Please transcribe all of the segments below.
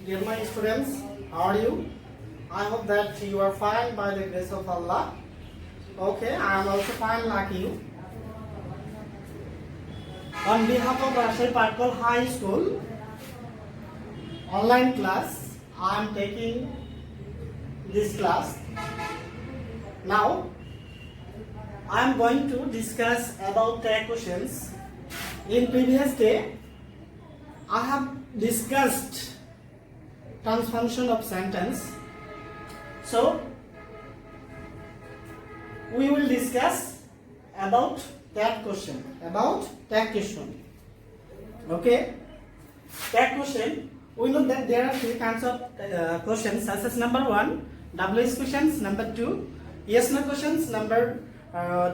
Dear my students, how are you? I hope that you are fine by the grace of Allah. Okay, I am also fine like you. On behalf of Rajshahi Patkal High School online class, I am taking this class. Now, I am going to discuss about tag questions. In previous day, I have discussed transformation of sentence. So, we will discuss about tag question. Okay? Tag question. We know that there are three kinds of questions, such as number 1, WH questions, number 2, yes no questions, number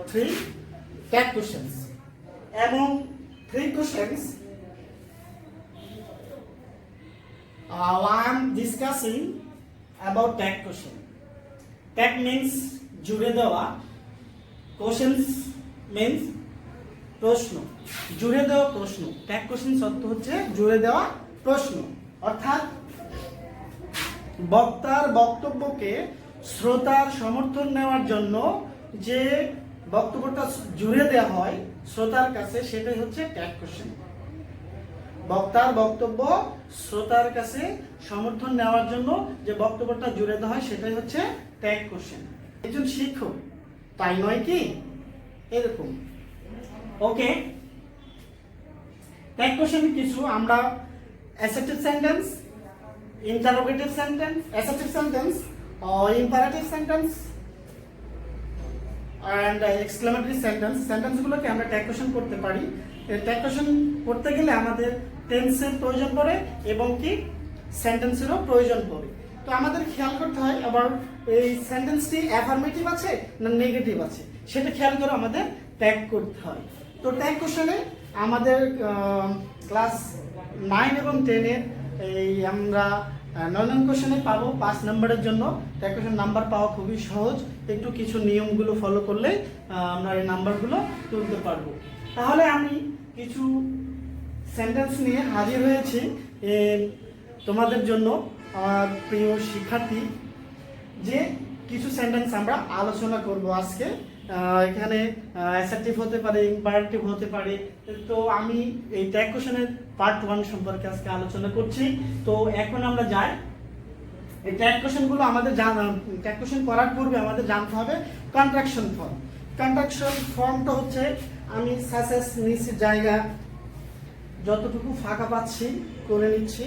3, tag questions. Among 3 questions, I am discussing about tag question. Tag means জুড়ে দেওয়া, questions means প্রশ্ন, জুড়ে দেওয়া প্রশ্ন। Tag question অর্থ হচ্ছে জুড়ে দেওয়া প্রশ্ন, অর্থাৎ বক্তার বক্তব্যকে শ্রোতার সমর্থন নেওয়ার জন্য যে বক্তব্যটা জুড়ে দেওয়া হয় শ্রোতার কাছে, সেটাই হচ্ছে ট্যাগ কোশ্চেন। বক্তার বক্তব্য শ্রোতার কাছে সমর্থন নেওয়ার জন্য যে বক্তব্যটা জুড়ে দেওয়া হয় সেটাই হচ্ছে ট্যাগ কোশ্চেন। একজন শিক্ষক, তাই নয় কি? এরকম। ওকে, ট্যাগ কোশ্চেন কিছু আমরা assertive sentence, interrogative sentence, assertive sentence, imperative sentence and exclamatory sentence, সেন্টেন্সগুলোকে আমরা ট্যাগ কোশ্চেন করতে পারি। ট্যাগ কোশ্চেন করতে গেলে আমাদের টেন্সের প্রয়োজন পড়ে এবং কি সেন্টেন্সেরও প্রয়োজন পড়ে। তো আমাদের খেয়াল করতে হয় আবার এই সেন্টেন্সটি অ্যাফার্মেটিভ আছে না নেগেটিভ আছে, সেটা খেয়াল করে আমাদের ট্যাগ করতে হয়। তো ট্যাগ কোশ্চেনে আমাদের ক্লাস 9 এবং 10 এর এই আমরা 9 নং কোশ্চেনে পাবো 5 নম্বরের জন্য। ট্যাগ কোশ্চেন নাম্বার পাওয়া খুবই সহজ, একটু কিছু নিয়মগুলো ফলো করলে আমরা এই নাম্বারগুলো তুলতে পারবো। তাহলে আমি কিছু সেন্টেন্স নিয়ে হাজির হয়েছি তোমাদের জন্য আমার প্রিয় শিক্ষার্থী। যে কিছু সেন্টেন্স আমরা আলোচনা করব আজকে। এখানে অ্যাসার্টিভ হতে পারে, ইম্পারেটিভ হতে পারে। তো আমি এই ট্যাগ কোশ্চেনের পার্ট 1 সম্পর্কে আজকে আলোচনা করছি। তো এখন আমরা যাই। এই ট্যাগ কোশ্চেনগুলো আমাদের ট্যাগ কোশ্চেন করার পূর্বে আমাদের জানতে হবে কন্ট্রাকশন ফর্ম। কন্ট্রাকশন ফর্মটা হচ্ছে আমি সাসেস নিচে জায়গা যতটুকু ফাঁকা পাচ্ছি করে নিচ্ছি।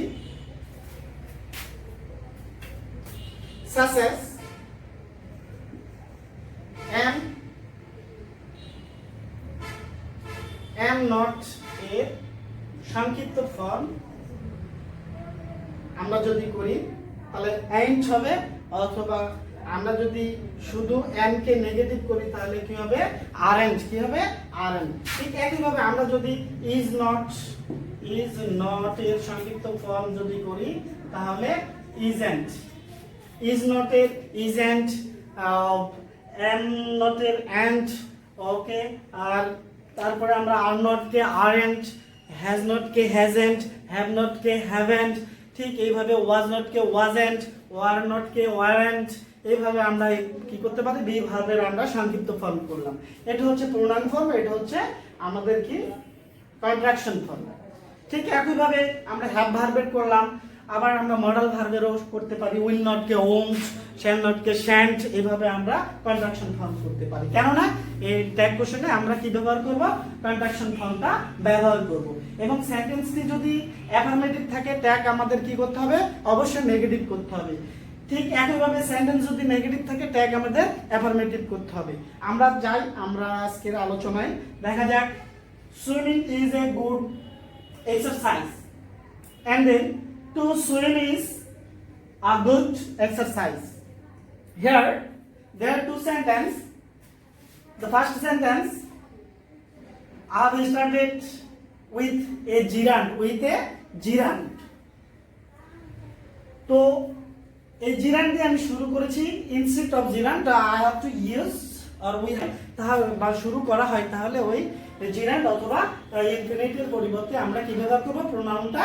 সাসেস am not এর সংক্ষিপ্ত ফর্ম আমরা যদি করি তাহলে ain't হবে, অথবা আমরা যদি শুধু am কে নেগেটিভ করি তাহলে কি হবে? aren't। কি হবে? aren't। ঠিক একইভাবে আমরা যদি is not এর সংক্ষিপ্ত ফর্ম যদি করি তাহলে isn't। is not এর isn't, am not এর aren't। ওকে, আর তারপরে আমরা are not K aren't, has not K hasn't, have not K haven't। ঠিক এইভাবে was not K wasn't, were not K weren't। এইভাবে আমরা কি করতে পারি? বি ভার্বের আমরা সংক্ষিপ্ত ফর্ম করলাম। এটা হচ্ছে প্রোনাউন ফর্ম, এটা হচ্ছে আমাদের কি কন্ট্রাকশন ফর্ম। ঠিক একইভাবে আমরা হ্যাভ ভার্বের করলাম, আবার আমরা মডাল ভার্বেরও করতে পারি। Will not K won't, shall not K shan't. এইভাবে আমরা কন্ট্রাকশন ফর্ম করতে পারি। কেননা এই ট্যাগ কোশ্চেনে আমরা কি ব্যবহার করব? কন্ট্রাকশন ফর্মটা ব্যবহার করব। এবং সেন্টেন্সটি যদি অ্যাফার্মেটিভ থাকে ট্যাগ আমাদের কি করতে হবে? অবশ্যই নেগেটিভ করতে হবে। ঠিক একইভাবে সেন্টেন্স যদি নেগেটিভ থাকে ট্যাগ আমাদের অ্যাফার্মেটিভ করতে হবে। আমরা যাই আমরা আজকের আলোচনায়। দেখা যাক, swimming is a good exercise and then to swim is a good exercise. Here there are 2 sentences. The first sentence, I have started with a gerund. তো এই gerund দিয়ে আমি শুরু করেছি। instead of gerund I have to use or we have তাহলে বা শুরু করা হয় তাহলে ওই জেরান্ড অথবা ইনফিনিটির পরিবর্তে আমরা কি ব্যবহার করব, প্রোনাউনটা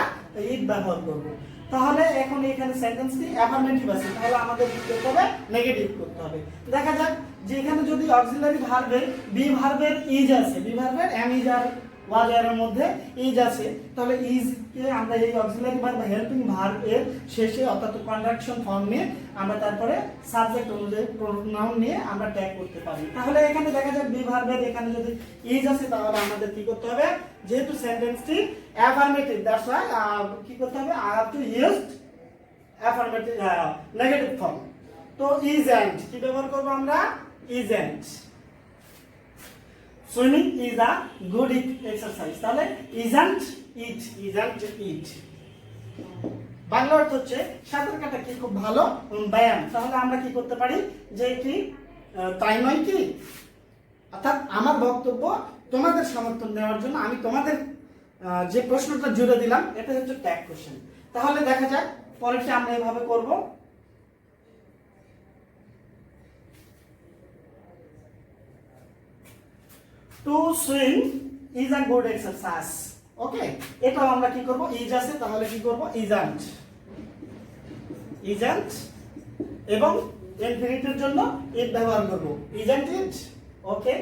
ইট ব্যবহার করব। তাহলে এখন এখানে সেন্টেন্সটি অ্যাফার্মেটিভ আছে, তাহলে আমাদের কি করতে হবে, নেগেটিভ করতে হবে। দেখা যাক যে এখানে যদি অক্সিলারি ভার্বের বি ভার্বের ইজ আছে, বি ভার্বের এম ইজ আর ওয়াজ এর মধ্যে ইজ আছে, তাহলে ইজ কে আমরা এই অক্সিলারি ভার্ব বা হেল্পিং ভার্ব এর শেষে অর্থাৎ কন্ট্রাকশন ফর্ম নিয়ে আমরা তারপরে সাবজেক্ট অনুযায়ী প্রোনাউন নিয়ে আমরা ট্যাগ করতে পারি। তাহলে এখানে দেখা যায় বি ভার্বের এখানে যদি ইজ আছে তাহলে আমাদের কি করতে হবে, যেহেতু সেন্টেন্সটি অ্যাফার্মেটিভ দ্যাটস ওয়াই কি করতে হবে, I have to use affirmative negative form. তো ইজন্ট কি ব্যবহার করব আমরা, isn't. Swimming is a good exercise, তাহলে isn't it, isn't it. Bangla অর্থ হচ্ছে সাঁতার কাটা কি খুব ভালো ব্যায়াম, তাহলে আমরা কি করতে পারি যে কি তাই নয় কি। অর্থাৎ আমার বক্তব্য তোমাদের সমর্থন দেওয়ার জন্য আমি তোমাদের যে প্রশ্নটা জুড়ে দিলাম এটা হচ্ছে ট্যাগ কোশ্চেন। তাহলে দেখা যাক পরেরটা আমরা এভাবে করব। To swim is a good exercise, okay. এটাও আমরা কি করব, ইজ আছে তাহলে কি করব, ইজন্ট, ইজন্ট। এবং ইনফিনিটির জন্য ইট ব্যবহার করব, isn't it, okay.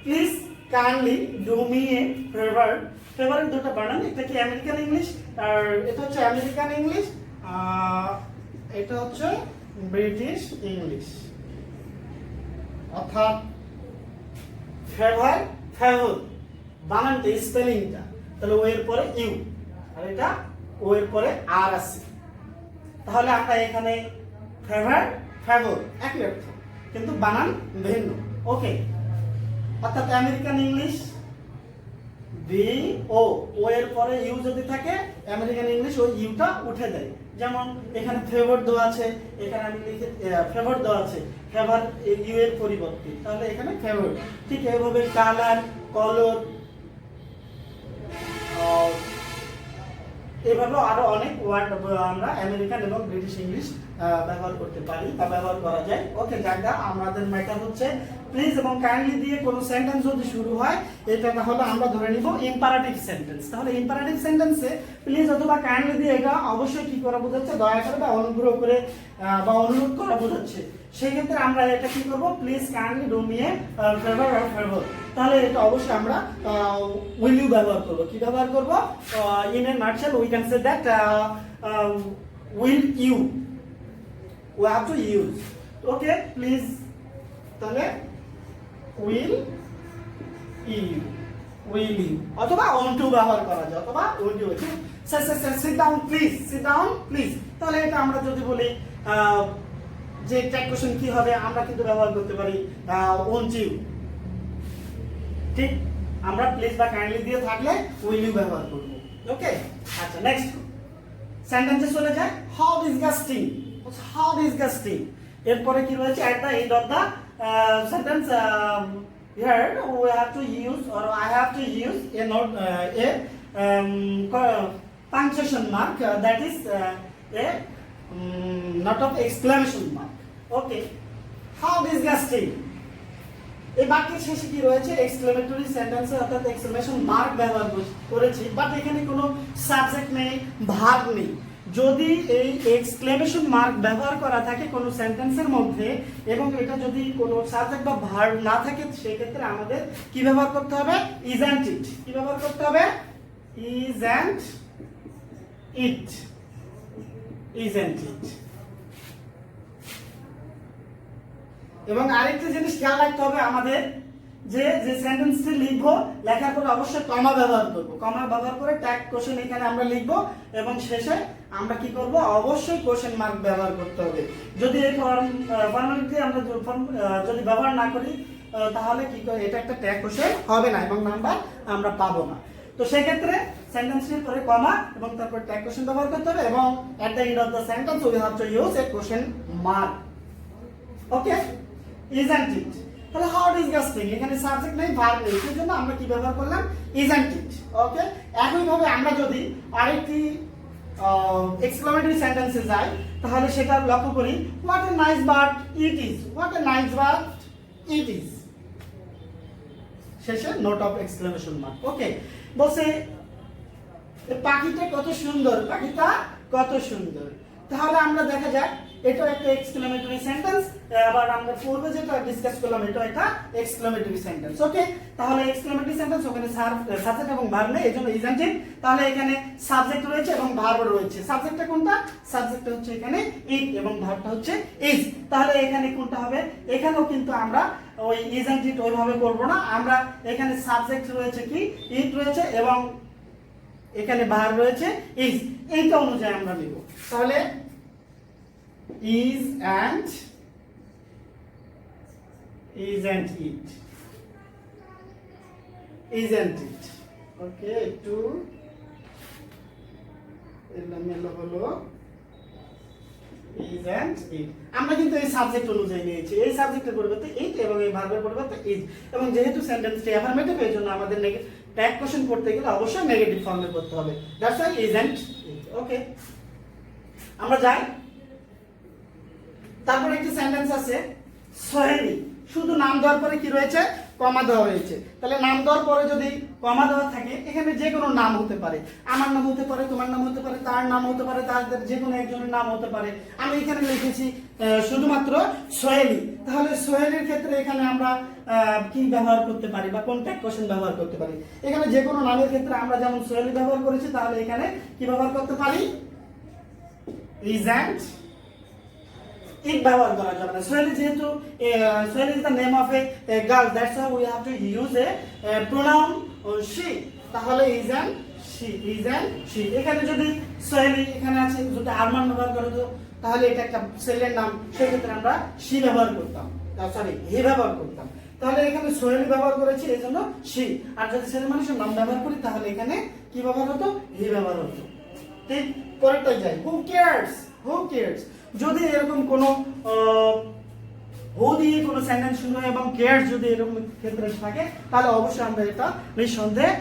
Please kindly do me a favour, ফেভারের দুটো বানান, এটা কি আমেরিকান ইংলিশ আর এটা হচ্ছে আমেরিকান ইংলিশ, এটা হচ্ছে ব্রিটিশ ইংলিশ। অর্থাৎ ফেভার, ফেভার বানানটা স্পেলিংটা, তাহলে ও এর পরে ইউ আর এটা ও এর পরে আর আছে, তাহলে আমরা এখানে ফেভার, ফেভার একই অর্থ কিন্তু বানান ভিন্ন, ওকে। অর্থাৎ আমেরিকান ইংলিশ বি ও ও এর পরে ইউ যদি থাকে আমেরিকান ইংলিশ ওই ইউটা উঠে দেয়। যেমন এখানে ফেভার দেওয়া আছে, এখানে আমি লিখে ফেভার দেওয়া আছে, ফেভার ইউ এর পরিবর্তে, তাহলে এখানে ফেভার। ঠিক এইভাবে কালার, কলর, এভাবে আরো অনেক ওয়ার্ড আমরা আমেরিকান এবং ব্রিটিশ ইংলিশ ব্যবহার করতে পারি বা ব্যবহার করা যায়, ওকে। জায়গা আমাদের ম্যাটার হচ্ছে প্লিজ এবং কাইন্ডলি দিয়ে কোনো সেন্টেন্স যদি শুরু হয় এটা তাহলে আমরা ধরে নিব ইম্পারেটিভ সেন্টেন্স। তাহলে ইম্পারেটিভ সেন্টেন্সে প্লিজ অথবা কাইন্ডলি দিয়ে এটা অবশ্যই কি করা বোঝাচ্ছে, দয়া করে বা অনুগ্রহ করে বা অনুরোধ করা বোঝাচ্ছে। সেই ক্ষেত্রে আমরা এটা কি করব, please kindly do me a favour or favour, তাহলে এটা অবশ্যই আমরা উইল ইউ ব্যবহার করব। কি ব্যবহার করব, in a nutshell we can say that will you, we have to use, okay, please, তাহলে will you অথবা want to ব্যবহার করা যায়, অথবা want to, sit down please, sit down please, তাহলে এটা আমরা যদি বলি যে ট্যাগ কোশ্চেন কি হবে, আমরা কিন্তু ব্যবহার করতে পারি want you, ঠিক। আমরা প্লিজ বা কাইন্ডলি দিয়ে থাকলে will you ব্যবহার করব, ওকে। আচ্ছা, নেক্সট সেন্টেন্সে চলে যায়, how disgusting, how disgusting, এরপরে কি রয়েছে, at the end of the sentence here we have to use or I have to use a note a punctuation mark that is a not of exclamation mark, okay. How disgusting, এই বাক্যের শেষে কি রয়েছে, exclamatory সেন্টেন্সে অর্থাৎ exclamation mark ব্যবহার করেছি, but এখানে কোনো সাবজেক্ট নেই, ভার্ব নেই। যদি এই এক্সক্লেমেশন মার্ক ব্যবহার করা থাকে কোনো সেন্টেন্সের মধ্যে এবং এটা যদি কোনো সাবজেক্ট বা ভার্ব না থাকে সেই ক্ষেত্রে আমাদের কি ব্যবহার করতে হবে, ইজন্ট ইট। কি ব্যবহার করতে হবে, ইজন্ট ইট, ইজন্ট ইট। এবং আরেকটা জিনিস খেয়াল রাখতে হবে আমাদের, যে সেন্টেন্সটি লিখবো লেখার পর অবশ্যই কমা ব্যবহার করব, কমা ব্যবহার করে ট্যাগ কোশ্চেন এখানে আমরা লিখবো এবং শেষে আমরা কি করব, অবশ্যই কোশ্চেন মার্ক ব্যবহার করতে হবে। যদি এই ফর্মালিটি আমরা যদি ব্যবহার না করি তাহলে কি করে, এটা একটা ট্যাগ কোশ্চেন হবে না এবং নাম্বার আমরা পাবো না। তো সেই ক্ষেত্রে সেন্টেন্সটির পরে কমা এবং তারপর ট্যাগ কোশ্চেন ব্যবহার করতে হবে এবং at the end of the sentence we have to use a question mark, okay. Isn't it, তাহলে হাউ ডিসগাস্টিং, এখানে সাবজেক্ট নেই, ভার্ব নেই, সেই জন্য আমরা কি ব্যবহার করলাম, ইজন্ট ইট, ওকে। একইভাবে আমরা যদি আরেকটি এক্সক্লেমেটরি সেন্টেন্সে যাই তাহলে সেটা লক্ষ্য করি, what a nice bird it is, what a nice bird it is, শেষে নোট অফ এক্সক্লেমেশন মার্ক। ওকে, বলছে পাখিটা কত সুন্দর, পাখিটা কত সুন্দর। তাহলে আমরা দেখা যাক এটা একটা এক্সক্লেমেটরি সেন্টেন্স, আবার আমরা পূর্বে যেটা ডিসকাস করলাম এটা একটা এক্সক্লেমেটরি সেন্টেন্স। ওকে, তাহলে এক্সক্লেমেটরি সেন্টেন্স ওখানে সাবজেক্ট এবং ভার্ব নেই, এজন্য ইজন্ট ইট। তাহলে এখানে সাবজেক্ট রয়েছে এবং ভার্ব রয়েছে। সাবজেক্টটা কোনটা? সাবজেক্টটা হচ্ছে এখানে ইট এবং ভার্বটা হচ্ছে ইজ। তাহলে এখানে কোনটা হবে? এখানেও কিন্তু আমরা ওই ইজন্ট ইট ওইভাবে করব না, আমরা এখানে সাবজেক্ট রয়েছে কি ইট রয়েছে এবং এখানে ভার্ব রয়েছে ইজ, এইটা অনুযায়ী আমরা নিব। তাহলে is and isn't it, isn't it। ওকে, একটু এলোমেলো হলো। isn't it, আমরা কিন্তু এই সাবজেক্ট অনুযায়ী নিয়েছি, এই সাবজেক্টের পরিবর্তে it এবং এই ভার্বের পরিবর্তে is, এবং যেহেতু সেন্টেন্সটি অ্যাফার্মেটিভ এই জন্য আমাদের ট্যাগ কোশ্চেন করতে গেলে অবশ্যই নেগেটিভ ফর্মে করতে হবে। That's why isn't it। ওকে, আমরা যাই। তারপরে একটি সেন্টেন্স আছে সোহেলি, শুধু নাম দেওয়ার পরে কি রয়েছে? কমা দেওয়া হয়েছে। তাহলে নাম দেওয়ার পরে যদি কমা দেওয়া থাকে, এখানে যে কোনো নাম হতে পারে, আমার নাম হতে পারে, তোমার নাম হতে পারে, তার নাম হতে পারে, তাদের যে কোনো একজনের নাম হতে পারে। আমি এখানে লিখেছি শুধুমাত্র সোহেলি। তাহলে সোহেলির ক্ষেত্রে এখানে আমরা কি ব্যবহার করতে পারি বা কোন ট্যাগ কোশ্চেন ব্যবহার করতে পারি? এখানে যে কোনো নামের ক্ষেত্রে আমরা যেমন সোহেলি ব্যবহার করেছি, তাহলে এখানে কি ব্যবহার করতে পারি? isn't it ব্যবহার করা যাবে না। সোহেলি যেহেতু Soheli is the name of a girl, that's how we have to use a pronoun she. তাহলে isn't she, isn't she। এখানে যদি সোহেলি এখানে আছে, যদি আরমান ব্যবহার করে তো তাহলে এটা একটা ছেলের নাম, সেই ক্ষেত্রে আমরা she ব্যবহার করতাম, সরি হি ব্যবহার করতাম। তাহলে এখানে সোহেলি ব্যবহার করেছি এই জন্য she, আর যদি ছেলে মানুষের নাম ব্যবহার করি তাহলে এখানে কি ব্যবহার হতো? হি ব্যবহার হতো। ঠিক, পরেরটা যাই। who cares, who cares। যদি এরকম কোনো হু দিয়ে কোনো সেন্টেন্স শুরু হয় এবং কেয়ারস যদি এরকম ক্ষেত্রে থাকে, তাহলে অবশ্যই আমরা এটা নিঃসন্দেহে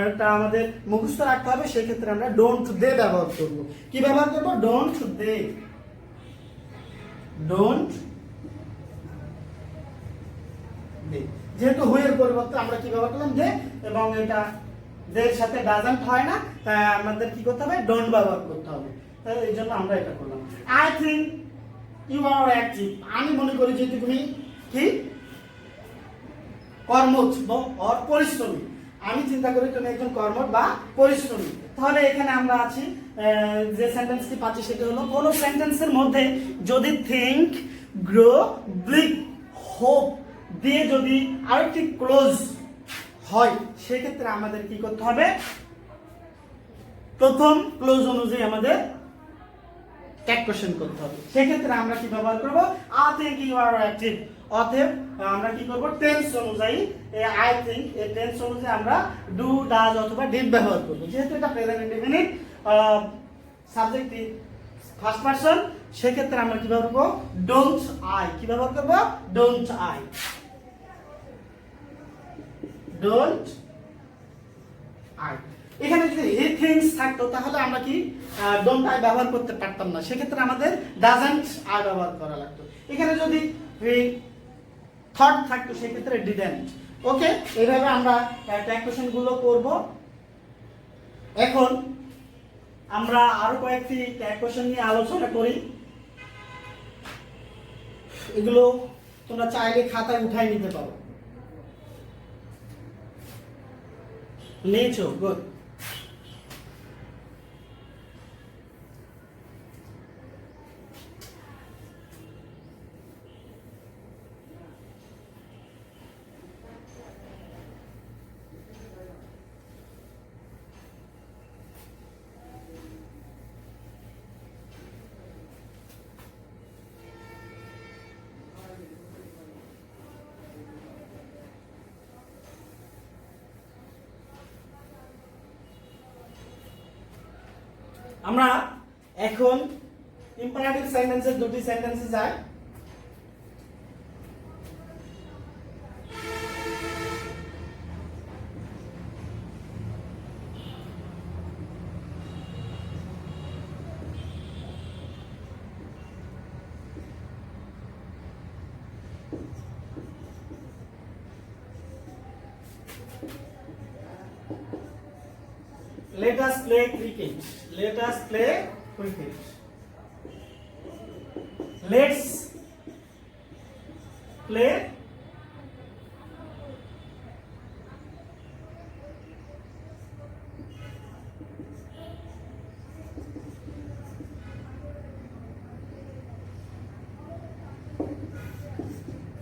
এটা আমাদের মুখস্থ রাখতে হবে। সেই ক্ষেত্রে আমরা ডোন্ট দে ব্যবহার করব। কি ব্যবহার করব? Don't they, don't they. যেহেতু হু এর পরিবর্তে আমরা কি ব্যবহার করলাম? দে, এবং এটা দের সাথে ডাজন্ট হয় না, তাই আমাদের কি করতে হবে? ডোন্ট ব্যবহার করতে হবে। তাই এই জন্য আমরা এটা করলাম। I think you are active, আমি মনে করি যে তুমি কি কর্মঠ বা পরিশ্রমী। আমি চিন্তা করি তুমি একজন কর্মঠ বা পরিশ্রমী। তাহলে এখানে আমরা আছি, যে সেন্টেন্সটি পাচ্ছি সেটা হলো কোন সেন্টেন্সের মধ্যে যদি থিঙ্ক, গ্রো, ব্লিক, হোপ দিয়ে যদি আরেকটি ক্লোজ হয়, সেক্ষেত্রে আমাদের কি করতে হবে? প্রথম ক্লোজ অনুযায়ী আমাদের ট্যাগ কোশ্চেন করতে হবে। সেক্ষেত্রে আমরা কি ব্যবহার করব? I think you are active. অতএব আমরা কি করব? টেন্স অনুযায়ী আই থিংক এই টেন্স অনুযায়ী আমরা ডু, ডাজ অথবা ডিড ব্যবহার করব। যেহেতু এটা present indefinite, subject first person, সেক্ষেত্রে আমরা কি ব্যবহার করব? Don't I. কি ব্যবহার করব? Don't I, don't I. এখানে যদি হি থিংস থাকতো তাহলে আমরা কি ডোন্ট আই ব্যবহার করতে পারতাম না, সেক্ষেত্রে আমাদের ডাজন্ট আই ব্যবহার করা লাগতো। এখানে যদি থট থাকতো সেক্ষেত্রে ডিডন্ট। ওকে, এইভাবে আমরা ট্যাগ কোশ্চেন গুলো করব। এখন আমরা আরো কয়েকটি ট্যাগ কোশ্চেন নিয়ে আলোচনা করি। এগুলো তোমরা চাইলে খাতায় উঠাই নিতে পারো। নিয়েছো? গুড। আমরা এখন ইম্পারেটিভ সেন্টেন্সের দুটি সেন্টেন্সে যাই। Let us play cricket. Let us play cricket. Let's play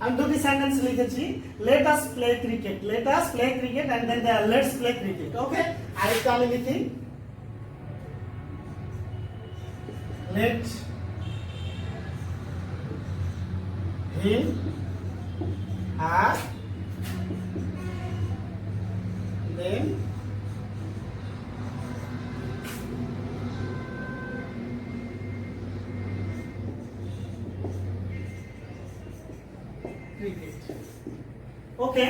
আমি দুটি সেন্টেন্স লিখেছি let us play cricket, let us play cricket and then let's play cricket. ওকে, আরেকটা আমি লিখি let him have them cricket. ওকে,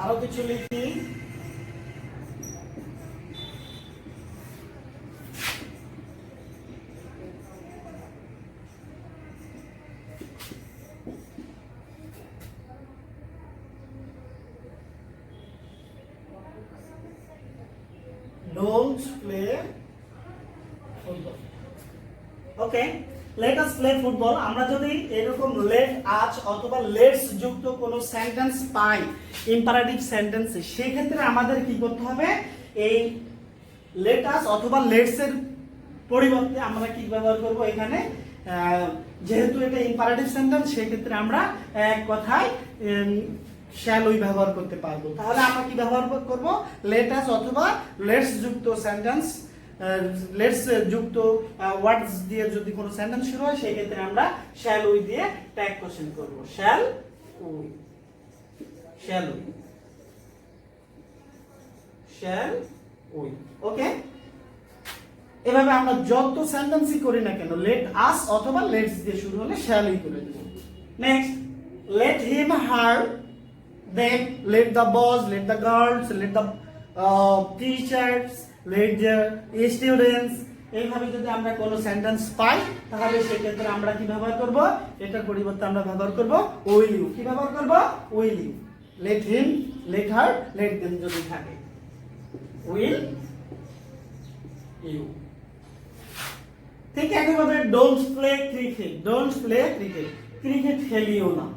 আরো কিছু লিখি don't play football. Okay, let us play football. আমরা যদি এরকম let us অথবা let's যুক্ত কোনো সেন্টেন্স পাই ইম্পারেটিভ সেন্টেন্স, সেই ক্ষেত্রে আমাদের কি করতে হবে, এই let us অথবা let's এর পরিবর্তে আমরা কি ব্যবহার করব এখানে, যেহেতু এটা ইম্পারেটিভ সেন্টেন্স সেই ক্ষেত্রে আমরা এক কথায় shall we ব্যবহার করতে পারবো। তাহলে আমরা কি ব্যবহার করব, let us অথবা let's যুক্ত সেন্টেন্স, লেটস যুক্ত ওয়ার্ডস দিয়ে যদি কোনো সেন্টেন্স শুরু হয় সেই ক্ষেত্রে আমরা shall we দিয়ে ট্যাগ কোশ্চেন করব, shall we, shall we, shall we. ওকে, এভাবে আমরা যত সেন্টেন্সই করি না কেন let us অথবা let's দিয়ে শুরু হলে shall we করে দেব। Next, let him her them, let the boys, let the girls, let the teachers, let the students, এইভাবে যদি আমরা কোনো সেন্টেন্স পাই তাহলে সেই ক্ষেত্রে আমরা কি ব্যবহার করব, এটার পরিবর্তে আমরা ব্যবহার করব will you। কি ব্যবহার করব, will you। let him, let her, let them যদি থাকে will you। ঠিক একইভাবে don't play cricket, don't play cricket, cricket খেলিও না।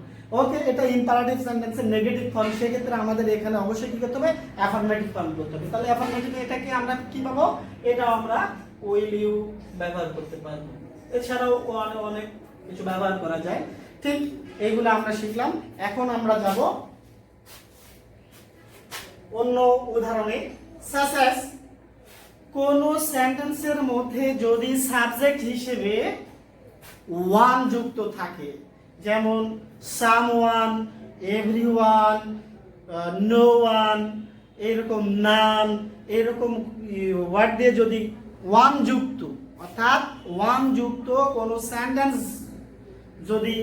ওকে, এটা ইম্পারেটিভ সেন্টেন্সের নেগেটিভ ফর্ম, সেই ক্ষেত্রে আমাদের এখানে অবশ্যই কি করতে হবে, অ্যাফার্মেটিভ ফর্ম করতে হবে। তাহলে অ্যাফার্মেটিভ এটাকে আমরা কি পাবো, এটাও আমরা উইল ইউ ব্যবহার করতে পারবো। এছাড়াও অনেক কিছু ব্যবহার করা যায়। ঠিক এইগুলো আমরা শিখলাম। এখন আমরা যাব অন্য উদাহরণে, সাচ অ্যাজ কোন সেন্টেন্সের মধ্যে যদি সাবজেক্ট হিসেবে ওয়ান যুক্ত থাকে, যেমন someone, everyone, no one, এরকম নান, এরকম ওয়ার্ড দিয়ে যদি ওয়ান যুক্ত, অর্থাৎ ওয়ান যুক্ত কোনো সেন্টেন্স যদি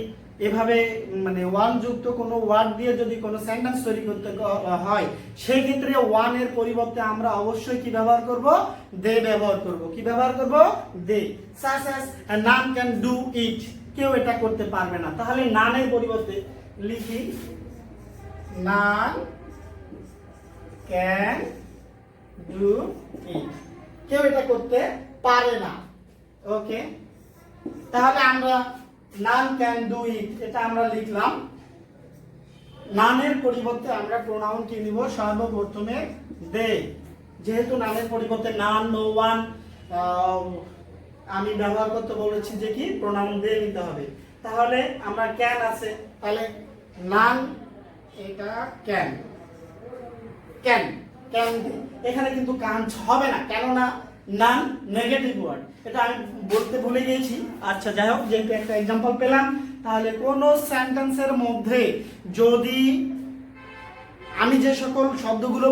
এভাবে মানে ওয়ান যুক্ত কোনো ওয়ার্ড দিয়ে যদি কোনো সেন্টেন্স তৈরি করতে হয়, সেই ক্ষেত্রে ওয়ান এর পরিবর্তে আমরা অবশ্যই কি ব্যবহার করব, দে ব্যবহার করব। কি ব্যবহার করব, দে। such as none can do it, কেউ এটা করতে পারবে না। তাহলে নানের পরিবর্তে লিখি none can do it, কেউ এটা করতে পারে না। ওকে, তাহলে আমরা none can do it এটা আমরা লিখলাম। নানের পরিবর্তে আমরা প্রোনাউন কি নিব, সর্বপ্রথমে দে। যেহেতু নানের পরিবর্তে নান, নো ওয়ান আমি ব্যবহার করতে বলেছি যে কি প্রোনাউন দে নিতে হবে। তাহলে আমরা ক্যান আছে, তাহলে নান এটা ক্যান, ক্যান, ক্যান। এখানে কিন্তু কান্ট হবে না, কেননা নান নেগেটিভ ওয়ার্ড, এটা আমি বলতে ভুলে গিয়েছি। আচ্ছা যাই হোক, যেহেতু একটা এক্সাম্পল পেলাম, তাহলে কোন সেন্টেন্সের মধ্যে যদি আমি যে সকল শব্দগুলো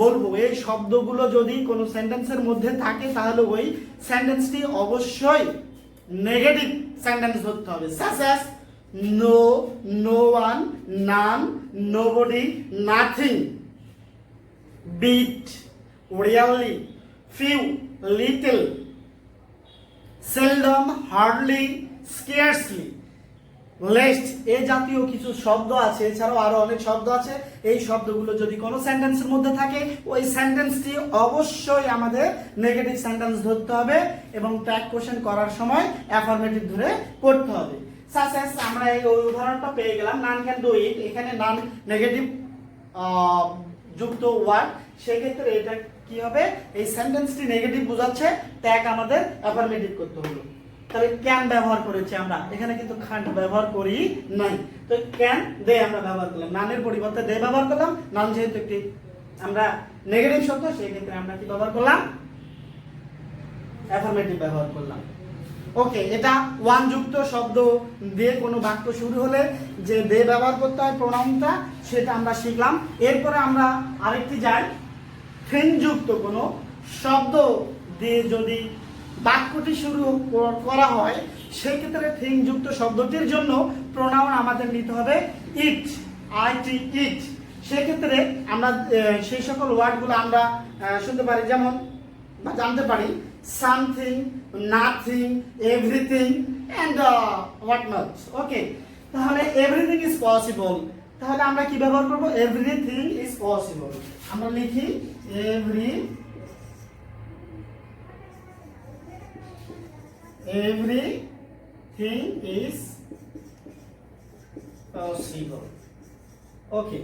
বলবো, এই শব্দগুলো যদি কোনো সেন্টেন্সের মধ্যে থাকে তাহলে ওই সেন্টেন্সটি অবশ্যই নেগেটিভ সেন্টেন্স হতে হবে। such as no, no one, none, nobody, nothing, bit, rarely, few, little, seldom, hardly, scarcely, least এই জাতীয় কিছু শব্দ আছে, এছাড়াও আরো অনেক শব্দ আছে। এই শব্দগুলো যদি কোনো সেন্টেন্সের মধ্যে থাকে, ওই সেন্টেন্সটি অবশ্যই আমাদের নেগেটিভ সেন্টেন্স ধরতে হবে এবং ট্যাগ কোশ্চেন করার সময় অ্যাফার্মেটিভ ধরে করতে হবে। সাসেস আমরা এই উদাহরণটা পেয়ে গেলাম, নান ক্যান ডু ইট, এখানে নান নেগেটিভ যুক্ত ওয়ার্ড, সেক্ষেত্রে এটা কি হবে, এই সেন্টেন্সটি নেগেটিভ বোঝাচ্ছে, ট্যাগ আমাদের অ্যাফার্মেটিভ করতে হলো। তাহলে ক্যান ব্যবহার করেছি আমরা, এখানে কিন্তু খান্ট ব্যবহার করি নাই। তো ক্যান দে আমরা ব্যবহার করলাম, নানের পরিবর্তে দে ব্যবহার করলাম। নান যেহেতু একটি আমরা নেগেটিভ শব্দ, সেই ক্ষেত্রে আমরা কি ব্যবহার করলাম, অ্যাফার্মেটিভ ব্যবহার করলাম। ওকে, এটা ওয়ান যুক্ত শব্দ দিয়ে কোনো বাক্য শুরু হলে যে দে ব্যবহার করতে হয় প্রোনাউনটা, সেটা আমরা শিখলাম। এরপরে আমরা আরেকটি যাই, থিং যুক্ত কোনো শব্দ দিয়ে যদি বাক্যটি শুরু করা হয়, সেক্ষেত্রে থিং যুক্ত শব্দটির জন্য প্রোনাউন আমাদের নিতে হবে ইট, আইটি, ইট। সেক্ষেত্রে আমরা সেই সকল ওয়ার্ডগুলো আমরা শুনতে পারি, যেমন বা জানতে পারি something, nothing, everything and what not. Okay, তাহলে এভরিথিং ইজ পসিবল, তাহলে আমরা কি ব্যবহার করব, এভরিথিং ইজ পসিবল। আমরা লিখি everything is possible. Okay,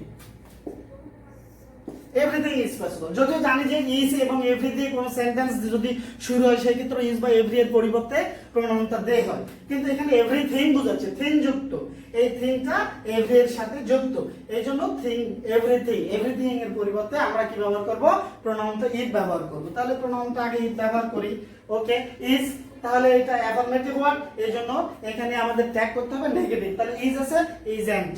everything is possible. যদিও জানি যে ইজ এবং এভরি দিয়ে কোনো সেন্টেন্স যদি শুরু হয়, সেই ক্ষেত্রে ইজ বা এভরি এর পরিবর্তে প্রোনাউনটা দে হয়, কিন্তু এখানে এভরিথিং বোঝাচ্ছে, থিং যুক্ত, এই থিংটা এভরি এর সাথে যুক্ত, এই জন্য থিং এভরিথিং, এভরিথিং এর পরিবর্তে আমরা কি ব্যবহার করব, প্রোনাউনটা ইজ ব্যবহার করব। তাহলে প্রোনাউনটা আগে ইজ ব্যবহার করি। ওকে, ইজ, তাহলে এটা অ্যাফার্মেটিভ ওয়ার্ড, এই জন্য এখানে আমাদের ট্যাগ করতে হবে নেগেটিভ। তাহলে ইজ আছে, ইজন্ট,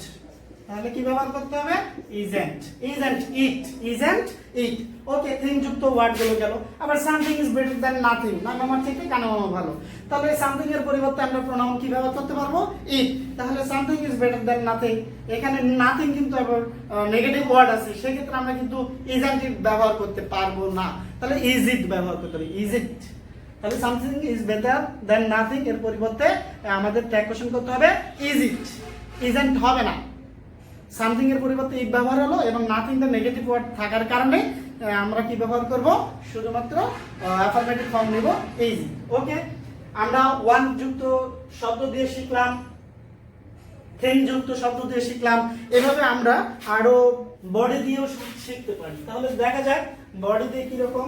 তাহলে কি ব্যবহার করতে হবে, isn't, isn't it, isn't it. Okay, thing যুক্ত ওয়ার্ড গুলো গেল। আবার something is better than nothing, না মামার থেকে কানা মামা ভালো, তাহলে সামথিং এর পরিবর্তে আমরা প্রোনাউন কি ব্যবহার করতে পারবো, ইট। তাহলে something is better than nothing, এখানে নাথিং কিন্তু আবার নেগেটিভ ওয়ার্ড আছে, সেক্ষেত্রে আমরা কিন্তু ইজন্ট ইট ব্যবহার করতে পারবো না, তাহলে ইজ ইট ব্যবহার করতে হবে, ইজ ইট। তাহলে something is better than nothing এর পরিবর্তে আমাদের ট্যাগ কোশ্চেন করতে হবে ইজ ইট, ইজন্ট হবে না। সামথিং এর পরিবর্তে ইট ব্যবহার হলো এবং নাথিং দা নেগেটিভ ওয়ার্ড থাকার কারণে আমরা কি ব্যবহার করব, শুধুমাত্র অ্যাফার্মেটিভ ফর্ম নিব, ইজ। ওকে, আমরা ওয়ান যুক্ত শব্দ দিয়ে শিখলাম, থিং যুক্ত শব্দ দিয়ে শিখলাম, এভাবে আমরা আরো বডি দিয়েও শিখতে পারি। তাহলে দেখা যাক বডি দিয়ে কি রকম,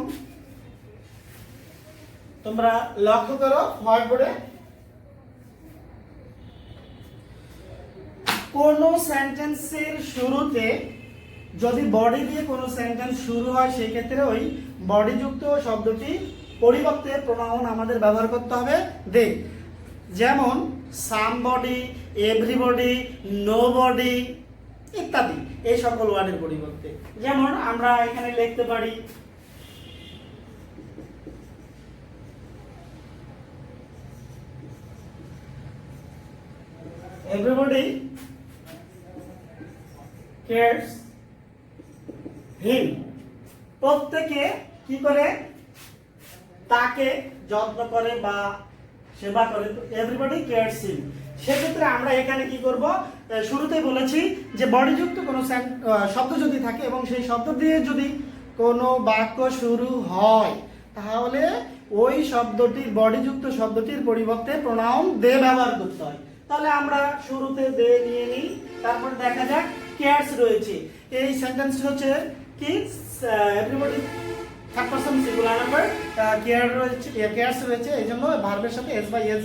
তোমরা লক্ষ্য করো হোয়াইট বোর্ডে, কোন সেন্টেন্সের শুরুতে যদি বডি দিয়ে কোনো সেন্টেন্স শুরু হয়, সেই ক্ষেত্রে ওই বডি যুক্ত শব্দটি পরিবর্তে প্রোনাউন আমাদের ব্যবহার করতে হবে দে। যেমন সামবডি, এভরিবডি, নোবডি ইত্যাদি, এই সকল ওয়ার্ডের পরিবর্তে। যেমন আমরা এখানে লিখতে পারি everybody cares him, প্রত্যেকে কি করে, তাকে যত্ন করে বা সেবা করে, এভরিবডি কেয়ারস হিম। সেক্ষেত্রে আমরা এখানে কি করব, শুরুতেই বলেছি যে বডিযুক্ত কোনো শব্দ যদি থাকে এবং সেই শব্দ দিয়ে যদি কোনো বাক্য শুরু হয়, তাহলে ওই শব্দটির বডিযুক্ত শব্দটির পরিবর্তে প্রোনাউন দে ব্যবহার করতে হয়। তাহলে আমরা শুরুতে দে নিয়ে নিই, তারপর দেখা যাক কেয়ারস রয়েছে, এই সেন্টেন্স হচ্ছে কি, everybody third person singular number, care রয়েছে, কেয়ারস রয়েছে, এই জন্য ভার্বের সাথে এস বাই এস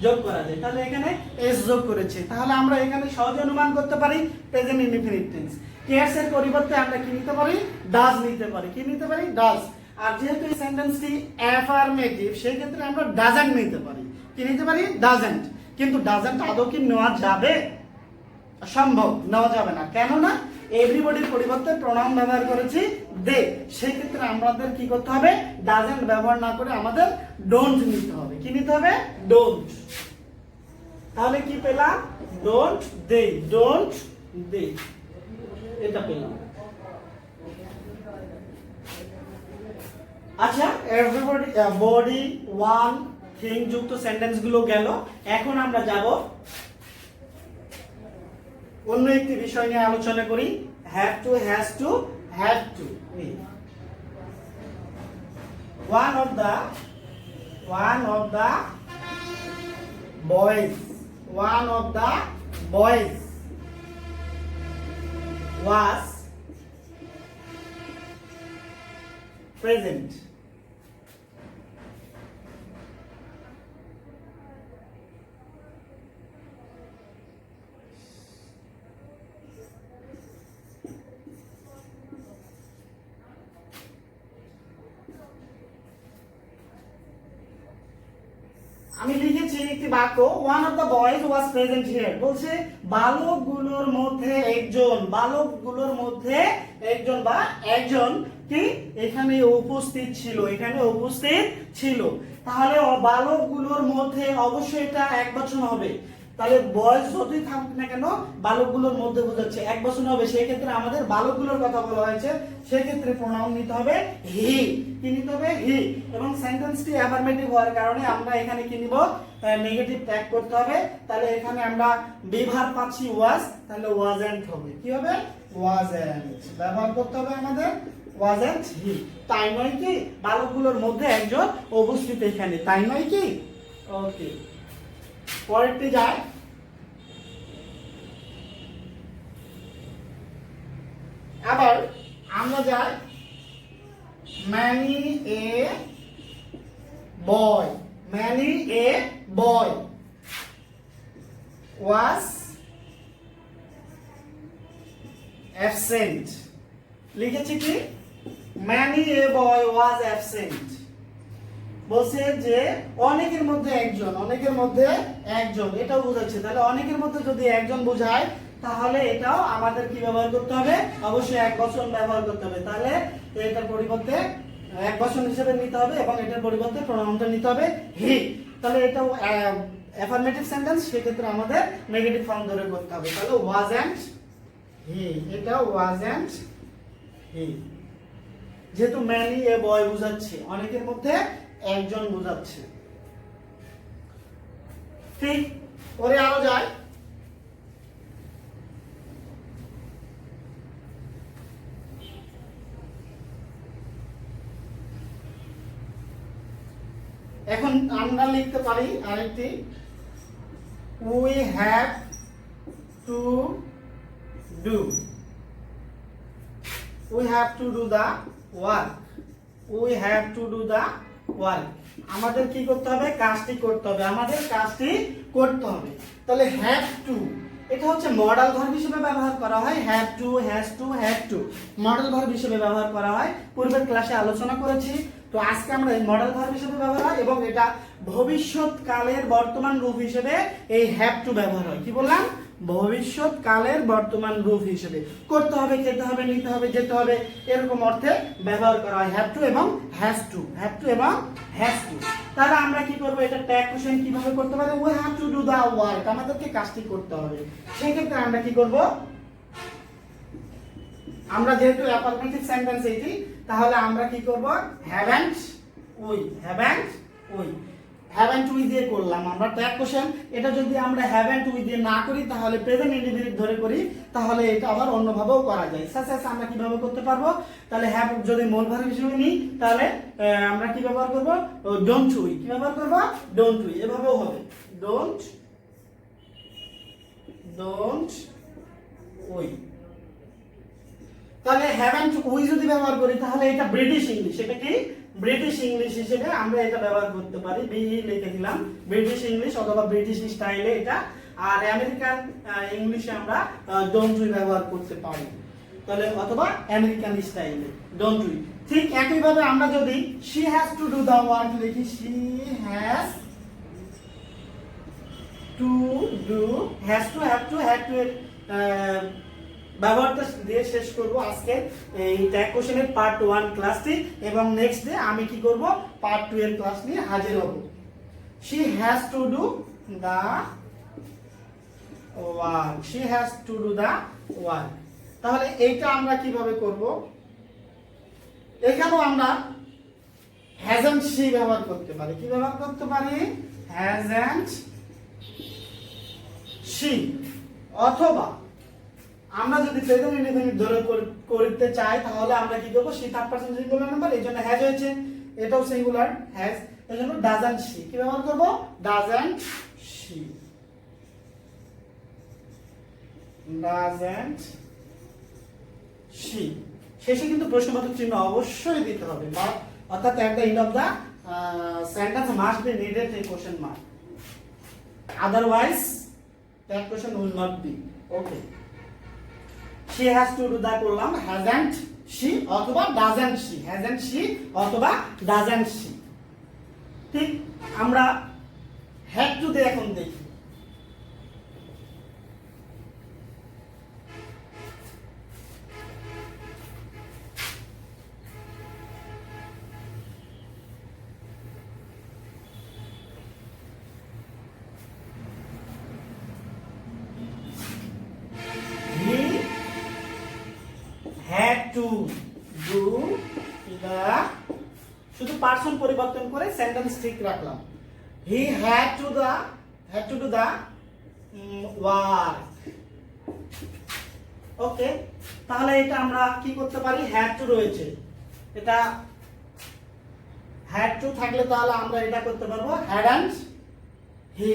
যোগ করা যায়। তাহলে এখানে এস যোগ করেছে, তাহলে আমরা এখানে সহজে অনুমান করতে পারি প্রেজেন্ট ইনডিফিনিট টেন্স। কেয়ারস এর পরিবর্তে আমরা কি নিতে পারি, ডাজ নিতে পারি, কি নিতে পারি, ডাজ। আর যেহেতু এই সেন্টেন্সটি অ্যাফার্মেটিভ, সেই ক্ষেত্রে আমরা ডাজন্ট নিতে পারি, কি নিতে পারি, ডাজন্ট। কিন্তু ডাজন্ট আদৌ কি নেওয়া যাবে, সম্ভব, নেওয়া যাবে না, কেননা এভরিবডির পরিবর্তে প্রোনাউন ব্যবহার করেছি দে। সেই ক্ষেত্রে আমাদের কি করতে হবে, ডাজন্ট ব্যবহার না করে আমাদের ডোন্ট নিতে হবে, কি নিতে হবে, ডোন্ট। তাহলে কি পেলাম, ডোন্ট দে, ডোন্ট দে, এটা পেলাম। আচ্ছা, এভরিবডি, বডি, ওয়ান, থিং যুক্ত সেন্টেন্স গুলো গেল। এখন আমরা যাব অন্য একটি বিষয় নিয়ে আলোচনা করি। Have to, has to, had two. One of the boys was present. আমি লিখেছি একটি বাক্য, one of the boys was present here. বলছে বালকগুলোর মধ্যে একজন, বালকগুলোর মধ্যে একজন বা একজন কি এখানে উপস্থিত ছিল, এখানে উপস্থিত ছিল। তাহলে বালকগুলোর মধ্যে অবশ্যই এটা একবচন হবে। তাহলে বয়স যতই থাকুক না কেন বালকগুলোর মধ্যে বোঝাচ্ছে একবচন হবে। সেই ক্ষেত্রে আমাদের বালকগুলোর কথা বলা হয়েছে, সেই ক্ষেত্রে প্রোনাউন নিতে হবে হি। কি নিতে হবে? হি। এবং সেন্টেন্সটি অ্যাফার্মেটিভ হওয়ার কারণে আমরা এখানে কি নিব? নেগেটিভ ট্যাগ করতে হবে। তাহলে এখানে আমরা বিভার পাচ্ছি ওয়াজ, তাহলে ওয়াজন্ট হবে। কি হবে? ওয়াজন্ট ব্যবহার করতে হবে আমাদের, ওয়াজন্ট হি। তাই নয় কি বালকগুলোর মধ্যে একজন উপস্থিত এখানে, তাই নয় কি? ওকে, পরেরটি যায়। আবার আমরা যাই many a boy was absent। লিখেছি কি? many a boy was absent। বলছে যে অনেকের মধ্যে একজন, অনেকের মধ্যে একজন, এটাও বোঝাচ্ছে। তাহলে অনেকের মধ্যে যদি একজন বোঝায় তাহলে এটাও আমাদের কি ব্যবহার করতে হবে? অবশ্যই একবচন ব্যবহার করতে হবে। তাহলে এটার পরিবর্তে একবচন হিসেবে নিতে হবে এবং এটার পরিবর্তে প্রোনাউনটা নিতে হবে হি। তাহলে এটাও অ্যাফার্মেটিভ সেন্টেন্স, সেক্ষেত্রে আমাদের নেগেটিভ ফর্ম ধরে করতে হবে। তাহলে ওয়াজন্ট হি, এটা ওয়াজন্ট হি। যেহেতু ম্যানি এ বয় বোঝাচ্ছে, অনেকের মধ্যে একজন বোঝাচ্ছে। ঠিক, পরে আরো যায়। এখন আমরা লিখতে পারি আরেকটি, we have to do, we have to do the work, we have to do the work. আমাদের কি করতে হবে? কাজটি করতে হবে, আমাদের কাজটি করতে হবে। তাহলে হ্যাভ টু, এটা হচ্ছে মডেল ভার্ব হিসেবে ব্যবহার করা হয়। Have to, has to, had two modal verb হিসেবে ব্যবহার করা হয়, পূর্বের ক্লাসে আলোচনা করেছি। তো আজকে আমরা এই মডেল ভার্ব হিসেবে ব্যবহার হয় এবং এটা ভবিষ্যৎকালের বর্তমান রূপ হিসেবে এই হ্যাভ টু ব্যবহার হয়। কি বললাম? ভবিষ্যৎকালের বর্তমান রূপ হিসেবে। করতে হবে, খেতে হবে, নিতে হবে, যেতে হবে, এরকম অর্থে ব্যবহার করা হয় হ্যাভ টু এবং হ্যাজ টু, হ্যাভ টু এবং হ্যাজ টু। তাহলে আমরা কি করব? এটা ট্যাগ কোশ্চেন কিভাবে করতে পারি? We have to do the work, আমাদেরকে কাজটি করতে হবে। সেই ক্ষেত্রে আমরা কি করব? আমরা যেহেতু অ্যাফার্মেটিভ সেন্টেন্স এটি, তাহলে আমরা কি করব? Haven't we, haven't we, haven't we দিয়ে করলাম আমরা ট্যাগ কোশ্চেন। এটা যদি আমরা হ্যাভেন্ট উই দিয়ে না করি, তাহলে প্রেজেন্ট ইনডিফিনিট ধরে করি, তাহলে এটা আবার অন্যভাবেও করা যায়। আমরা কিভাবে করতে পারবো? তাহলে হ্যাভ যদি মূল ভার্ব হিসেবে নিই, তাহলে আমরা কি ব্যবহার করব? Don't we. কি ব্যবহার করব? Don't we. এভাবেও হবে, ডোন্ট উই। তাহলে হ্যাভেন্ট উই যদি ব্যবহার করি, তাহলে এটা ব্রিটিশ ইংলিশ, এটা কি ব্রিটিশ ইংলিশ হিসেবে আমরা এটা ব্যবহার করতে পারি। বিই লিখে দিলাম, ব্রিটিশ ইংলিশ অথবা ব্রিটিশ স্টাইলে এটা। আর আমেরিকান ইংলিশে আমরা ডোন্ট উই ব্যবহার করতে পারি, তাহলে অথবা আমেরিকান স্টাইলে ডোন্ট উই। ঠিক একই ভাবে আমরা যদি she has to do the work লিখি, she has to do, has to, have to, had to ব্যবহারটা দিয়ে শেষ করব আজকে এই ট্যাগ কোশ্চেনের পার্ট 1 ক্লাসটি। এবং নেক্সট ডে আমি কি করব? পার্ট 2 এর ক্লাস নিয়ে হাজির হব। She has to do the work, she has to do the work. তাহলে এইটা আমরা কিভাবে করব? এখানেও আমরা হ্যাজন্ট শি ব্যবহার করতে পারি। কি ব্যবহার করতে পারি? Hasn't she. অথবা আমরা যদি প্রেজেন্ট ইনডেফিনিট ধরে করতে চাই তাহলে আমরা কি করব, she third person singular number, এই জন্য হ্যাজ হয়েছে, এটাও সিঙ্গুলার হ্যাজ, এই জন্য ডাজন্ট শি কি ব্যবহার করব, ডাজন্ট শি, ডাজন্ট শি। শেষে কিন্তু প্রশ্নবোধক চিহ্ন অবশ্যই দিতে হবে, অর্থাৎ at the end of the sentence must be needed a question mark, otherwise that question will not be okay. She has to do that করলাম, hasn't she অথবা doesn't she, hasn't she অথবা doesn't she। ঠিক আমরা had to দিয়ে এখন দেখি। had to do the, শুধু person পরিবর্তন করে সেন্টেন্স ঠিক রাখলাম, he had to do the work। ওকে, তাহলে এটা আমরা কি করতে পারি, had to রয়েছে, এটা had to থাকলে তাহলে আমরা এটা করতে পারবো hadn't he,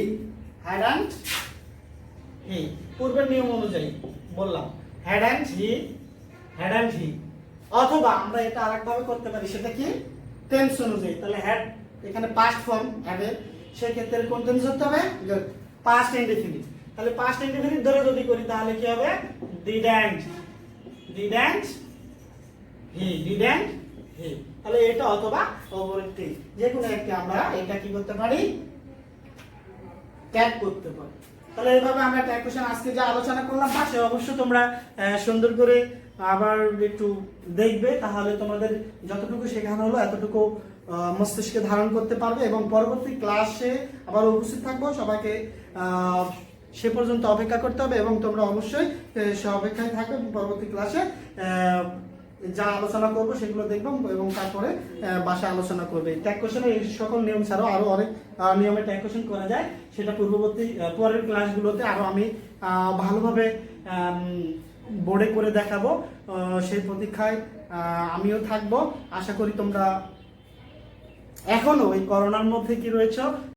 পূর্বের নিয়ম অনুযায়ী বললাম hadn't he, অথবা আমরা এটা আরেকভাবে করতে পারি, সেটা কি টেন্স অনুযায়ী। তাহলে হ্যাড এখানে পাস্ট ফর্ম হ্যাভের, সেই ক্ষেত্রে কোন টেন্স হতে হবে, পাস্ট ইনডেফিনিট। তাহলে পাস্ট ইনডেফিনিট ধরে যদি করি তাহলে কি হবে, didn't he, তাহলে এটা অথবা অপরটি যে কোনো একটা আমরা এটা কি করতে পারি, ট্যাগ করতে পারি। তাহলে এইভাবে আমরা ট্যাগ কোশ্চেন আজকে যে আলোচনা করলাম পাশে অবশ্যই তোমরা সুন্দর করে আবার একটু দেখবে, তাহলে তোমাদের যতটুকু শেখানো হলো এতটুকু মস্তিষ্কে ধারণ করতে পারবে এবং পরবর্তী ক্লাসে আবার উপস্থিত থাকবো। সবাইকে সে পর্যন্ত অপেক্ষা করতে হবে এবং তোমরা অবশ্যই সে অপেক্ষায় থাকবে, পরবর্তী ক্লাসে যা আলোচনা করবো সেগুলো দেখবো এবং তারপরে বাসায় আলোচনা করবে। ট্যাগ কোশ্চেনের এই সকল নিয়ম ছাড়াও আরো অনেক নিয়মে ট্যাগ কোশ্চেন করা যায়, সেটা পরের ক্লাসগুলোতে আরো আমি ভালোভাবে বোর্ডে করে দেখাবো। সেই প্রতীক্ষায় আমিও থাকবো। আশা করি তোমরা এখনো এই করোনার মধ্যে কি রয়েছে